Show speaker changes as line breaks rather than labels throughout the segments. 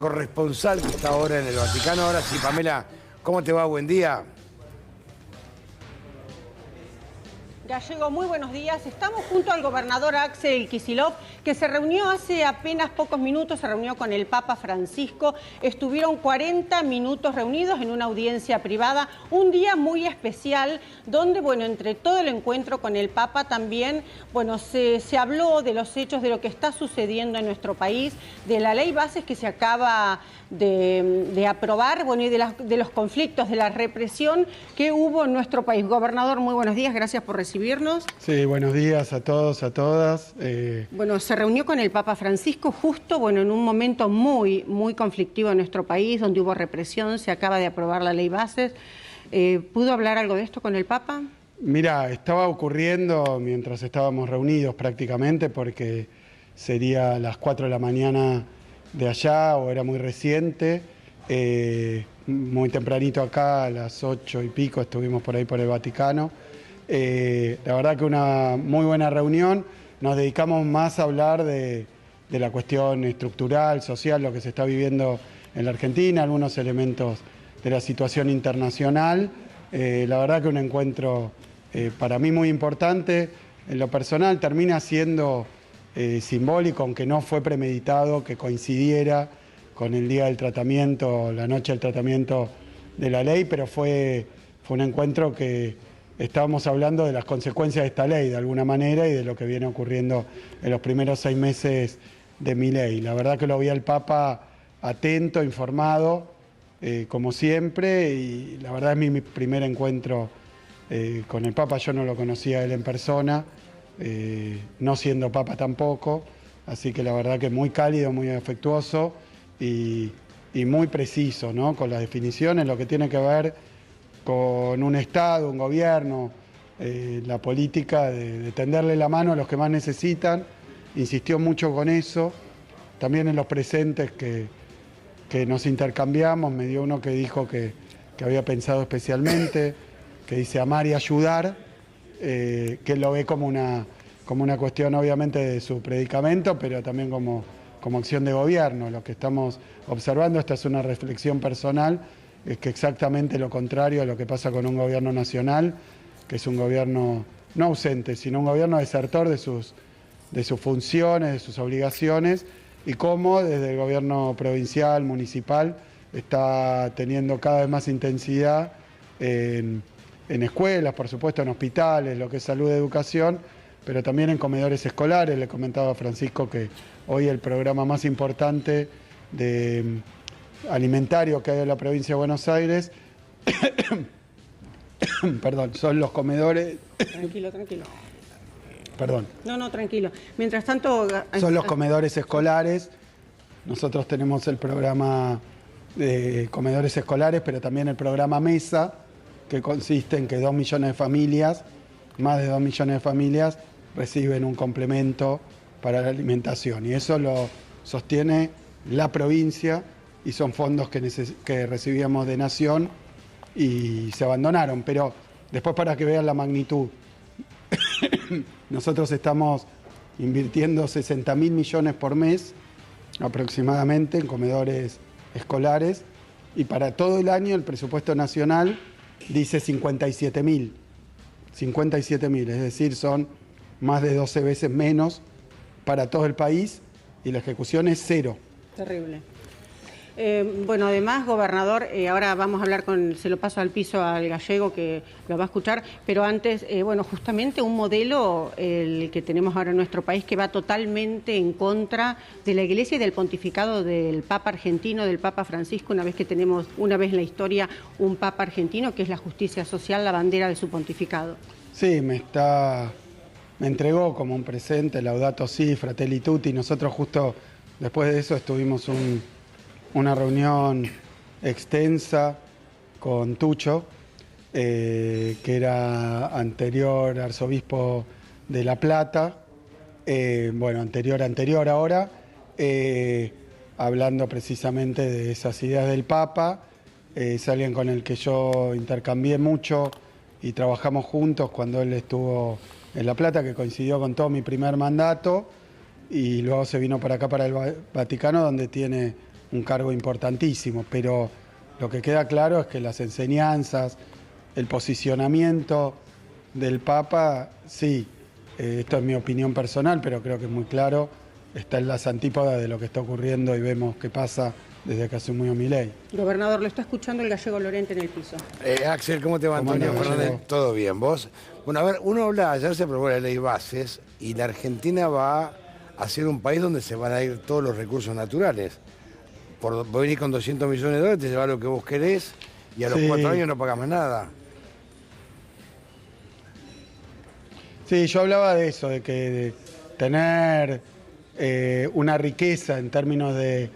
Corresponsal que está ahora en el Vaticano. Ahora sí, Pamela, ¿cómo te va? Buen día.
Gallego, muy buenos días. Estamos junto al gobernador Axel Kicillof, que se reunió hace apenas pocos minutos, se reunió con el Papa Francisco. Estuvieron 40 minutos reunidos en una audiencia privada, un día muy especial, donde, bueno, entre todo el encuentro con el Papa también, bueno, se habló de los hechos, de lo que está sucediendo en nuestro país, de la ley bases que se acaba de aprobar, bueno, y de los conflictos, de la represión que hubo en nuestro país. Gobernador, muy buenos días, gracias por recibirnos.
Sí, buenos días a todos, a todas.
Bueno, se reunió con el Papa Francisco justo, bueno, en un momento muy conflictivo en nuestro país, donde hubo represión, se acaba de aprobar la ley bases. ¿Pudo hablar algo de esto con el Papa?
Mira, estaba ocurriendo mientras estábamos reunidos prácticamente, porque sería las 4 de la mañana de allá, o era muy reciente. Muy tempranito acá, a las 8 y pico, estuvimos por ahí por el Vaticano. La verdad que una muy buena reunión. Nos dedicamos más a hablar de la cuestión estructural, social, lo que se está viviendo en la Argentina, algunos elementos de la situación internacional. La verdad que un encuentro para mí muy importante. En lo personal termina siendo simbólico, aunque no fue premeditado que coincidiera con el día del tratamiento, la noche del tratamiento de la ley, pero fue un encuentro que estábamos hablando de las consecuencias de esta ley, de alguna manera, y de lo que viene ocurriendo en los primeros 6 meses de mi ley. La verdad que lo vi al Papa atento, informado, como siempre, y la verdad es mi primer encuentro con el Papa. Yo no lo conocía a él en persona, no siendo Papa tampoco, así que la verdad que muy cálido, muy afectuoso y muy preciso, ¿no?, con las definiciones, lo que tiene que ver con un Estado, un gobierno, la política de tenderle la mano a los que más necesitan. Insistió mucho con eso, también en los presentes que nos intercambiamos. Me dio uno que dijo que había pensado especialmente, que dice amar y ayudar, que él lo ve como una cuestión obviamente de su predicamento, pero también como acción de gobierno. Lo que estamos observando, esta es una reflexión personal, es que exactamente lo contrario a lo que pasa con un gobierno nacional, que es un gobierno no ausente, sino un gobierno desertor de sus funciones, de sus obligaciones, y cómo desde el gobierno provincial, municipal, está teniendo cada vez más intensidad en escuelas, por supuesto, en hospitales, lo que es salud y educación, pero también en comedores escolares. Le comentaba a Francisco que hoy el programa más importante alimentario que hay en la provincia de Buenos Aires perdón, son los comedores.
Tranquilo.
Perdón.
No, tranquilo. Mientras tanto...
Son los comedores escolares. Nosotros tenemos el programa de comedores escolares, pero también el programa Mesa, que consiste en que 2 millones de familias, más de 2 millones de familias, reciben un complemento para la alimentación. Y eso lo sostiene la provincia, y son fondos que recibíamos de Nación y se abandonaron. Pero después, para que vean la magnitud, nosotros estamos invirtiendo 60.000 millones por mes aproximadamente en comedores escolares, y para todo el año el presupuesto nacional dice 57.000, es decir, son más de 12 veces menos para todo el país, y la ejecución es cero.
Terrible. Bueno, además, gobernador, ahora vamos a hablar se lo paso al piso al Gallego, que lo va a escuchar, pero antes, bueno, justamente un modelo, el que tenemos ahora en nuestro país, que va totalmente en contra de la Iglesia y del pontificado del Papa argentino, del Papa Francisco, una vez que tenemos, una vez en la historia, un Papa argentino, que es la justicia social, la bandera de su pontificado.
Sí, me entregó como un presente, Laudato Si, Fratelli Tutti. Nosotros justo después de eso estuvimos una reunión extensa con Tucho, que era anterior arzobispo de La Plata, bueno, anterior ahora, hablando precisamente de esas ideas del Papa. Es alguien con el que yo intercambié mucho y trabajamos juntos cuando él estuvo en La Plata, que coincidió con todo mi primer mandato, y luego se vino para acá, para el Vaticano, donde tiene un cargo importantísimo, pero lo que queda claro es que las enseñanzas, el posicionamiento del Papa, sí, esto es mi opinión personal, pero creo que es muy claro, está en las antípodas de lo que está ocurriendo y vemos qué pasa desde que asumió Milei.
Gobernador, lo está escuchando el gallego Lorente en el piso.
Axel, ¿cómo te va, Antonio Fernández? ¿Todo bien? ¿Vos? Bueno, a ver, uno habla, ayer se aprobó la ley bases y la Argentina va a ser un país donde se van a ir todos los recursos naturales. Vos venís con 200 millones de dólares, te llevas lo que vos querés y a los 4 años no pagás más nada.
Sí, yo hablaba de eso, de que de tener una riqueza en términos de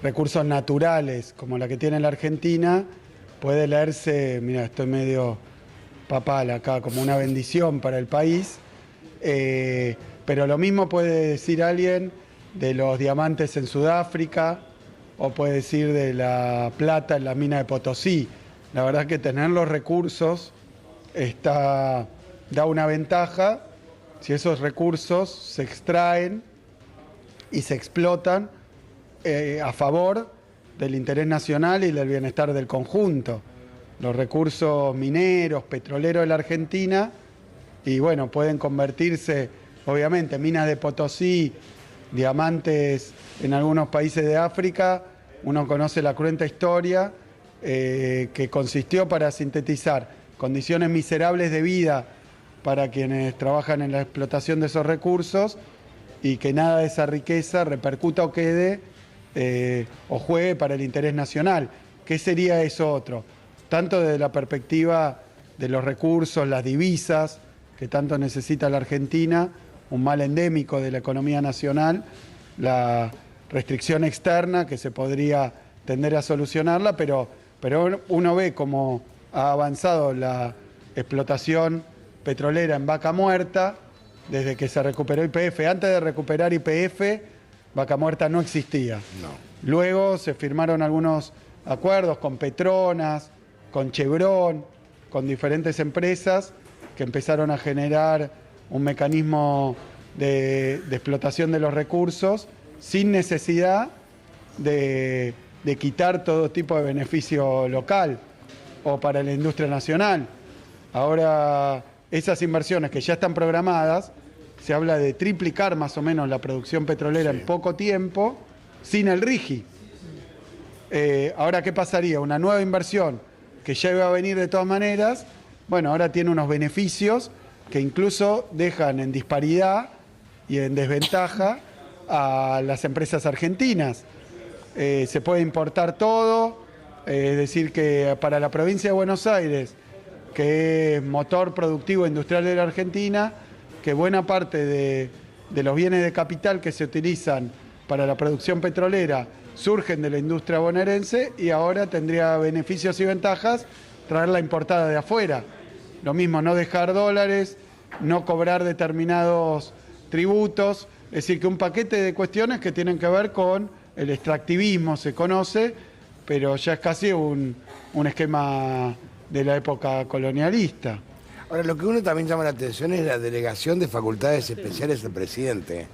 recursos naturales como la que tiene la Argentina, puede leerse, mira, estoy medio papal acá, como una bendición para el país, pero lo mismo puede decir alguien de los diamantes en Sudáfrica o puede decir de la plata en la mina de Potosí. La verdad que tener los recursos da una ventaja si esos recursos se extraen y se explotan a favor del interés nacional y del bienestar del conjunto. Los recursos mineros, petroleros de la Argentina, y bueno, pueden convertirse, obviamente, minas de Potosí, diamantes en algunos países de África. Uno conoce la cruenta historia que consistió, para sintetizar, condiciones miserables de vida para quienes trabajan en la explotación de esos recursos y que nada de esa riqueza repercuta o quede o juegue para el interés nacional. ¿Qué sería eso otro? Tanto desde la perspectiva de los recursos, las divisas que tanto necesita la Argentina, un mal endémico de la economía nacional, la restricción externa que se podría tender a solucionarla, pero uno ve cómo ha avanzado la explotación petrolera en Vaca Muerta desde que se recuperó YPF. Antes de recuperar YPF, Vaca Muerta no existía.
No.
Luego se firmaron algunos acuerdos con Petronas, con Chevron, con diferentes empresas que empezaron a generar un mecanismo de explotación de los recursos sin necesidad de quitar todo tipo de beneficio local o para la industria nacional. Ahora, esas inversiones que ya están programadas, se habla de triplicar más o menos la producción petrolera en poco tiempo, sin el RIGI. Ahora, ¿qué pasaría? Una nueva inversión que ya iba a venir de todas maneras, bueno, ahora tiene unos beneficios que incluso dejan en disparidad y en desventaja a las empresas argentinas. Se puede importar todo, es decir, que para la provincia de Buenos Aires, que es motor productivo industrial de la Argentina, que buena parte de los bienes de capital que se utilizan para la producción petrolera surgen de la industria bonaerense y ahora tendría beneficios y ventajas traerla importada de afuera. Lo mismo, no dejar dólares, no cobrar determinados tributos, es decir, que un paquete de cuestiones que tienen que ver con el extractivismo, se conoce, pero ya es casi un esquema de la época colonialista.
Ahora, lo que uno también llama la atención es la delegación de facultades especiales al presidente.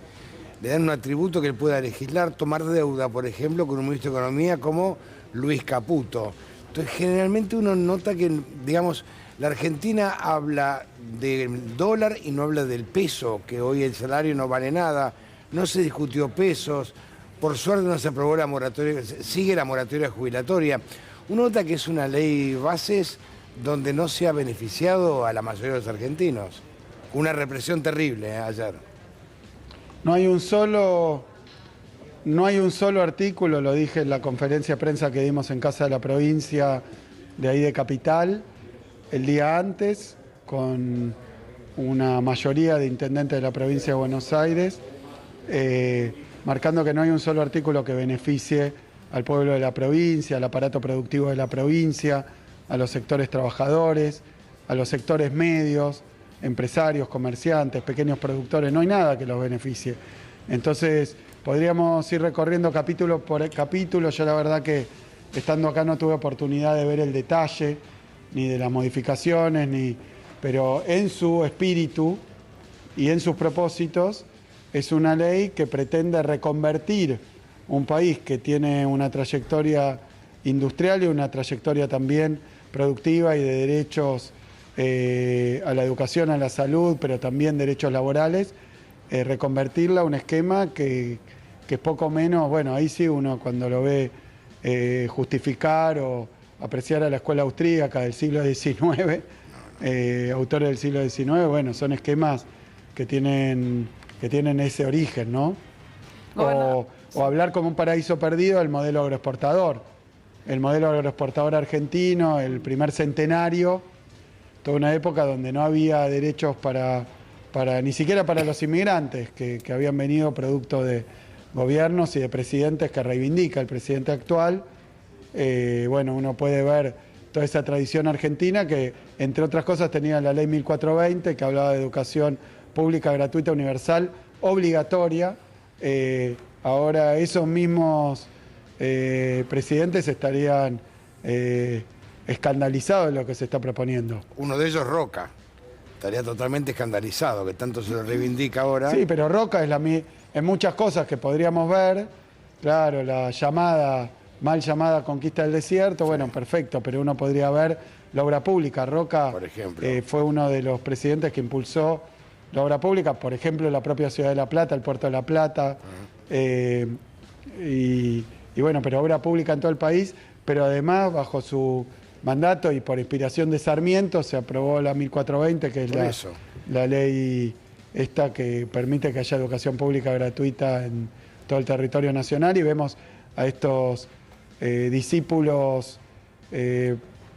Le dan un atributo que él pueda legislar, tomar deuda, por ejemplo, con un ministro de Economía como Luis Caputo. Entonces, generalmente uno nota que, digamos, la Argentina habla del dólar y no habla del peso, que hoy el salario no vale nada, no se discutió pesos, por suerte no se aprobó la moratoria, sigue la moratoria jubilatoria. Uno nota que es una ley bases donde no se ha beneficiado a la mayoría de los argentinos. Una represión terrible ayer.
No hay un solo artículo, lo dije en la conferencia de prensa que dimos en Casa de la Provincia de ahí de Capital, el día antes, con una mayoría de intendentes de la provincia de Buenos Aires, marcando que no hay un solo artículo que beneficie al pueblo de la provincia, al aparato productivo de la provincia, a los sectores trabajadores, a los sectores medios, empresarios, comerciantes, pequeños productores, no hay nada que los beneficie. Entonces, podríamos ir recorriendo capítulo por capítulo. Yo la verdad que estando acá no tuve oportunidad de ver el detalle, ni de las modificaciones, pero en su espíritu y en sus propósitos, es una ley que pretende reconvertir un país que tiene una trayectoria industrial y una trayectoria también productiva y de derechos a la educación, a la salud, pero también derechos laborales, reconvertirla a un esquema que es poco menos, bueno, ahí sí uno cuando lo ve justificar o apreciar a la escuela austríaca del siglo XIX, autores del siglo XIX, bueno, son esquemas que tienen ese origen, ¿no? O hablar como un paraíso perdido del modelo agroexportador. El modelo agroexportador argentino, el primer centenario, toda una época donde no había derechos ni siquiera para los inmigrantes que habían venido producto de gobiernos y de presidentes que reivindica el presidente actual. Bueno, uno puede ver toda esa tradición argentina que, entre otras cosas, tenía la ley 1420 que hablaba de educación pública, gratuita, universal, obligatoria. Ahora esos mismos presidentes estarían escandalizados de lo que se está proponiendo.
Uno de ellos, Roca, estaría totalmente escandalizado, que tanto se lo reivindica ahora.
Sí, pero Roca es en muchas cosas que podríamos ver, claro, la mal llamada conquista del desierto, bueno, perfecto, pero uno podría ver la obra pública. Roca,
por ejemplo,
fue uno de los presidentes que impulsó la obra pública, por ejemplo, la propia ciudad de La Plata, el puerto de La Plata, y bueno, pero obra pública en todo el país, pero además bajo su mandato y por inspiración de Sarmiento se aprobó la 1420, que es la ley esta que permite que haya educación pública gratuita en todo el territorio nacional, y vemos a estos discípulos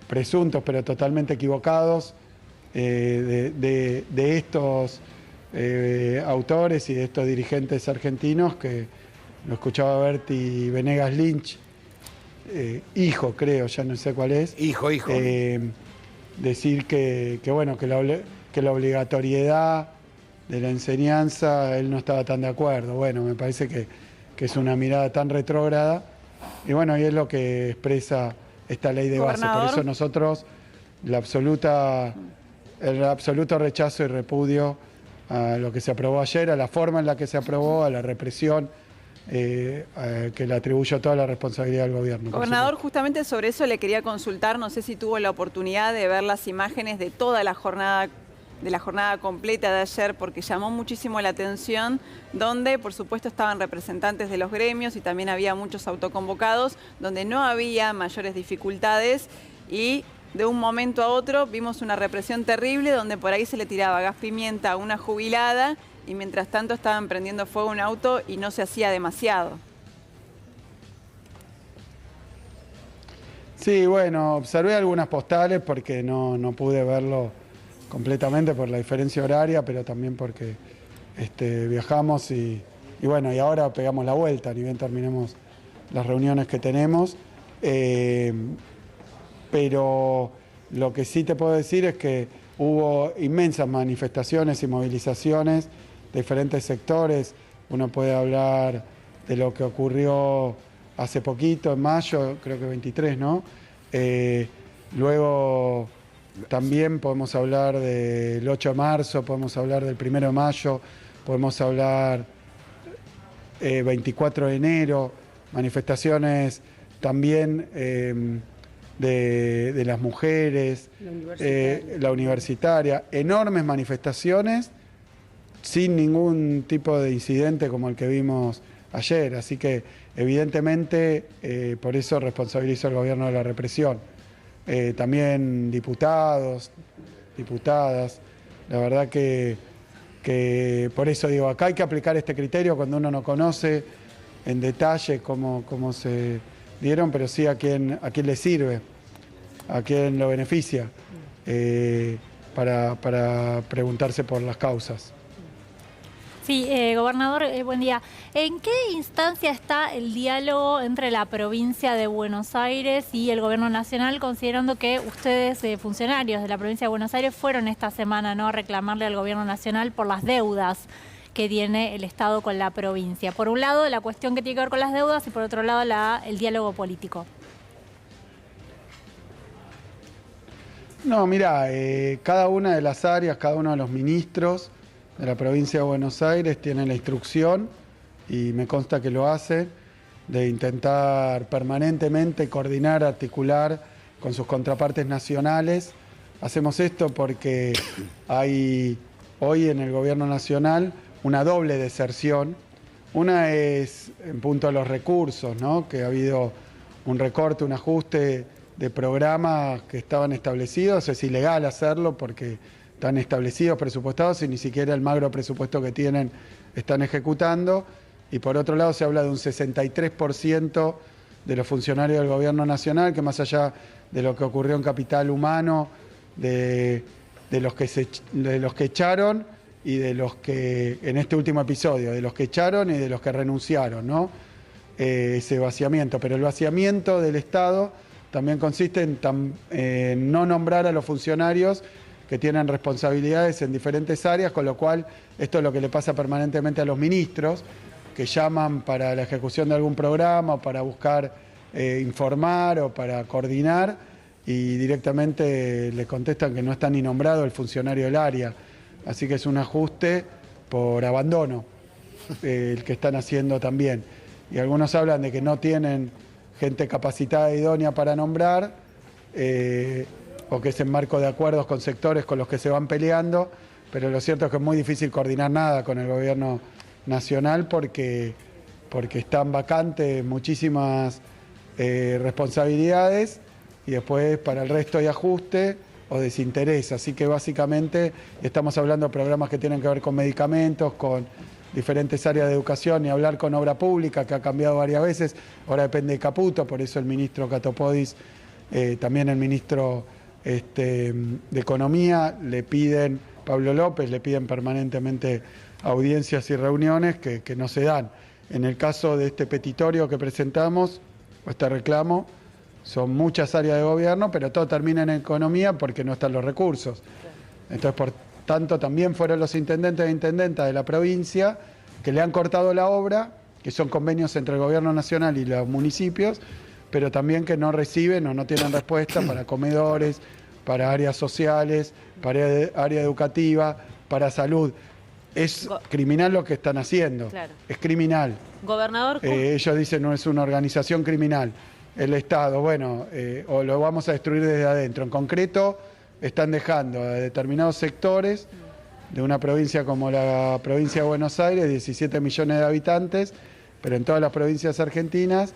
presuntos pero totalmente equivocados de estos autores y de estos dirigentes argentinos, que lo escuchaba Berti Venegas Lynch, hijo creo, ya no sé cuál es.
Hijo.
Decir que la obligatoriedad de la enseñanza, él no estaba tan de acuerdo. Bueno, me parece que es una mirada tan retrógrada. Y bueno, y es lo que expresa esta ley de base. Por eso nosotros el absoluto rechazo y repudio a lo que se aprobó ayer, a la forma en la que se aprobó, a la represión que le atribuyo toda la responsabilidad al gobierno.
Gobernador, justamente sobre eso le quería consultar, no sé si tuvo la oportunidad de ver las imágenes de toda la jornada completa de ayer, porque llamó muchísimo la atención, donde por supuesto estaban representantes de los gremios y también había muchos autoconvocados, donde no había mayores dificultades, y de un momento a otro vimos una represión terrible donde por ahí se le tiraba gas pimienta a una jubilada y mientras tanto estaban prendiendo fuego un auto y no se hacía demasiado.
Sí, bueno, observé algunas postales porque no pude verlo completamente por la diferencia horaria, pero también porque viajamos y bueno, y ahora pegamos la vuelta, ni bien terminemos las reuniones que tenemos. Pero lo que sí te puedo decir es que hubo inmensas manifestaciones y movilizaciones de diferentes sectores. Uno puede hablar de lo que ocurrió hace poquito, en mayo, creo que 23, ¿no? Luego también podemos hablar del 8 de marzo, podemos hablar del 1 de mayo, podemos hablar 24 de enero, manifestaciones también de las mujeres, la universitaria, enormes manifestaciones sin ningún tipo de incidente como el que vimos ayer. Así que evidentemente por eso responsabilizo al gobierno de la represión. También diputados, diputadas, la verdad que por eso digo, acá hay que aplicar este criterio cuando uno no conoce en detalle cómo se dieron, pero sí a quién le sirve, a quién lo beneficia, para preguntarse por las causas.
Sí, gobernador, buen día. ¿En qué instancia está el diálogo entre la provincia de Buenos Aires y el gobierno nacional, considerando que ustedes, funcionarios de la provincia de Buenos Aires, fueron esta semana, ¿no?, a reclamarle al gobierno nacional por las deudas que tiene el Estado con la provincia? Por un lado, la cuestión que tiene que ver con las deudas y por otro lado, el diálogo político.
No, mira, cada una de las áreas, cada uno de los ministros de la provincia de Buenos Aires tiene la instrucción, y me consta que lo hace, de intentar permanentemente coordinar, articular con sus contrapartes nacionales. Hacemos esto porque hay hoy en el gobierno nacional una doble deserción. Una es en punto a los recursos, ¿no? Que ha habido un recorte, un ajuste de programas que estaban establecidos. Es ilegal hacerlo porque están establecidos, presupuestados, y ni siquiera el magro presupuesto que tienen están ejecutando. Y por otro lado se habla de un 63% de los funcionarios del gobierno nacional, que más allá de lo que ocurrió en capital humano, de los que echaron y de los que, en este último episodio, de los que echaron y de los que renunciaron, ¿no? Ese vaciamiento. Pero el vaciamiento del Estado también consiste en no nombrar a los funcionarios que tienen responsabilidades en diferentes áreas, con lo cual esto es lo que le pasa permanentemente a los ministros, que llaman para la ejecución de algún programa o para buscar informar o para coordinar, y directamente le contestan que no está ni nombrado el funcionario del área. Así que es un ajuste por abandono el que están haciendo también. Y algunos hablan de que no tienen gente capacitada e idónea para nombrar, o que es en marco de acuerdos con sectores con los que se van peleando, pero lo cierto es que es muy difícil coordinar nada con el gobierno nacional porque están vacantes muchísimas responsabilidades, y después para el resto hay ajuste o desinterés. Así que básicamente estamos hablando de programas que tienen que ver con medicamentos, con diferentes áreas de educación, y hablar con obra pública, que ha cambiado varias veces. Ahora depende de Caputo, por eso el ministro Catopodis, también el ministro de Economía, Pablo López, le piden permanentemente audiencias y reuniones que no se dan. En el caso de este petitorio que presentamos, o este reclamo, son muchas áreas de gobierno, pero todo termina en economía porque no están los recursos. Entonces, por tanto, también fueron los intendentes e intendentas de la provincia que le han cortado la obra, que son convenios entre el gobierno nacional y los municipios, pero también que no reciben o no tienen respuesta para comedores, para áreas sociales, para área educativa, para salud. Es criminal lo que están haciendo, claro. Es criminal.
Gobernador,
ellos dicen no es una organización criminal. El Estado, bueno, o lo vamos a destruir desde adentro. En concreto, están dejando a determinados sectores de una provincia como la provincia de Buenos Aires, 17 millones de habitantes, pero en todas las provincias argentinas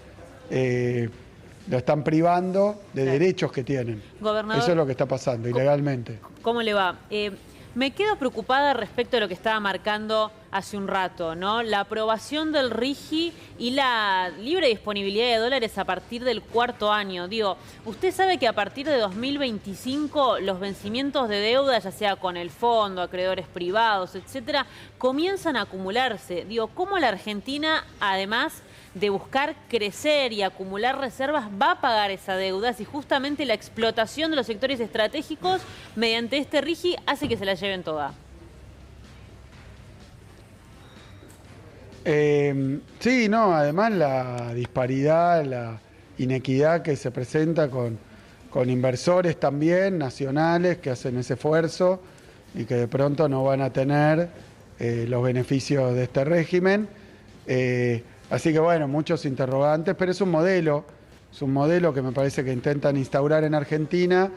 lo están privando de derechos que tienen.
Gobernador,
eso es lo que está pasando, ilegalmente.
¿Cómo le va? Me quedo preocupada respecto a lo que estaba marcando hace un rato, ¿no? La aprobación del RIGI y la libre disponibilidad de dólares a partir del cuarto año. Digo, usted sabe que a partir de 2025 los vencimientos de deuda, ya sea con el fondo, acreedores privados, etcétera, comienzan a acumularse. Digo, ¿cómo la Argentina, además de buscar crecer y acumular reservas, va a pagar esa deuda si justamente la explotación de los sectores estratégicos mediante este RIGI hace que se la lleven toda?
Sí, no, además la disparidad, la inequidad que se presenta con inversores también nacionales que hacen ese esfuerzo y que de pronto no van a tener los beneficios de este régimen. Así que bueno, muchos interrogantes, pero es un modelo que me parece que intentan instaurar en Argentina,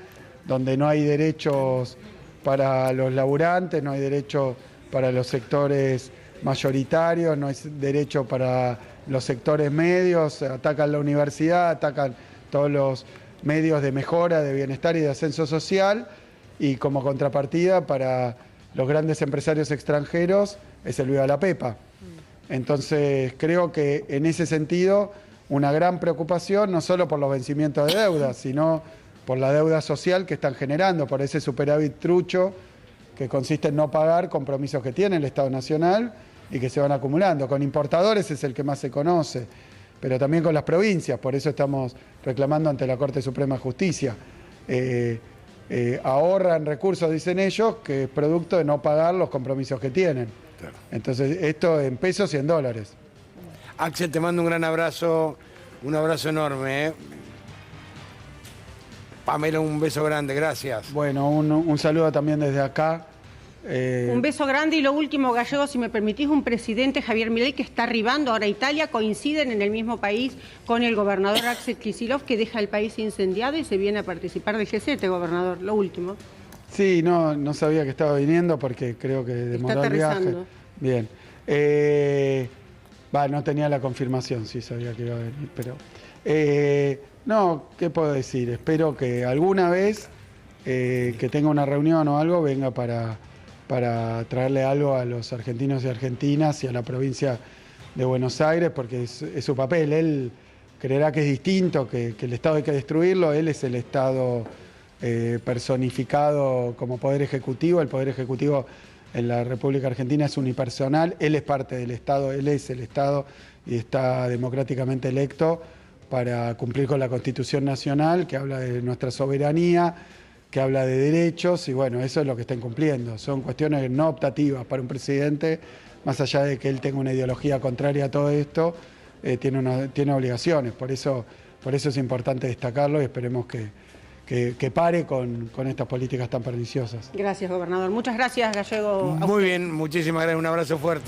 donde no hay derechos para los laburantes, no hay derechos para los sectores mayoritarios, no hay derecho para los sectores medios, atacan la universidad, atacan todos los medios de mejora, de bienestar y de ascenso social, y como contrapartida para los grandes empresarios extranjeros es el viva la pepa. Entonces creo que en ese sentido una gran preocupación, no solo por los vencimientos de deuda, sino por la deuda social que están generando, por ese superávit trucho que consiste en no pagar compromisos que tiene el Estado Nacional y que se van acumulando. Con importadores es el que más se conoce, pero también con las provincias, por eso estamos reclamando ante la Corte Suprema de Justicia. Ahorran recursos, dicen ellos, que es producto de no pagar los compromisos que tienen. Claro. Entonces, esto en pesos y en dólares.
Axel, te mando un gran abrazo, un abrazo enorme. Pamela, un beso grande, gracias.
Bueno, un saludo también desde acá.
Un beso grande y lo último, Gallego, si me permitís, un presidente, Javier Milei, que está arribando ahora a Italia, coinciden en el mismo país con el gobernador Axel Kicillof, que deja el país incendiado y se viene a participar del G7, gobernador, lo último.
Sí, no sabía que estaba viniendo porque creo que demoró el viaje. Bien. No tenía la confirmación, sí sabía que iba a venir, pero... no, ¿qué puedo decir? Espero que alguna vez que tenga una reunión o algo venga para traerle algo a los argentinos y argentinas y a la provincia de Buenos Aires, porque es su papel. Él creerá que es distinto, que el Estado hay que destruirlo. Él es el Estado personificado como Poder Ejecutivo. El Poder Ejecutivo en la República Argentina es unipersonal. Él es parte del Estado, él es el Estado y está democráticamente electo para cumplir con la Constitución Nacional, que habla de nuestra soberanía, que habla de derechos, y bueno, eso es lo que están cumpliendo. Son cuestiones no optativas para un presidente, más allá de que él tenga una ideología contraria a todo esto, tiene obligaciones. Por eso es importante destacarlo y esperemos que pare con estas políticas tan perniciosas.
Gracias, gobernador. Muchas gracias, Gallego.
Muy bien, muchísimas gracias, un abrazo fuerte.